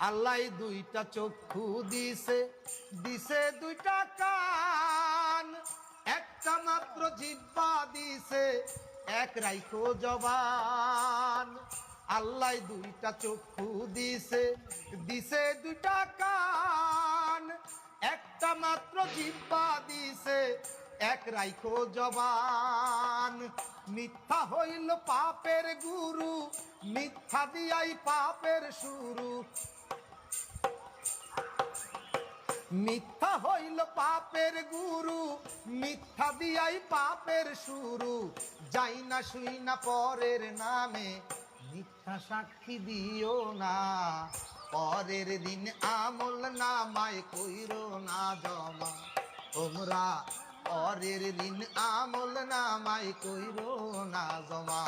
আল্লাহ দুইটা চক্ষু দিছে, দিছে দুইটা কান, একটা মাত্র জিহ্বা দিছে, এক রাইখো জবান। আল্লাহ দুইটা চক্ষু দিছে, দিছে দুইটা কান, একটা মাত্র জিহ্বা দিছে, এক রাইখো জবান। মিথ্যা হইল পাপের গুরু, মিথ্যা দিয়াই পাপের শুরু। মিথ্যা হইল পাপের গুরু, মিথ্যা দিয়াই পাপের শুরু। যাই না শুই না পরের নামে, মিথ্যা সাক্ষী দিও না। পরের দিন আমল নামায় কইরো না জমা, তোমরা পরের দিন আমল নামায় কইরো না জমা।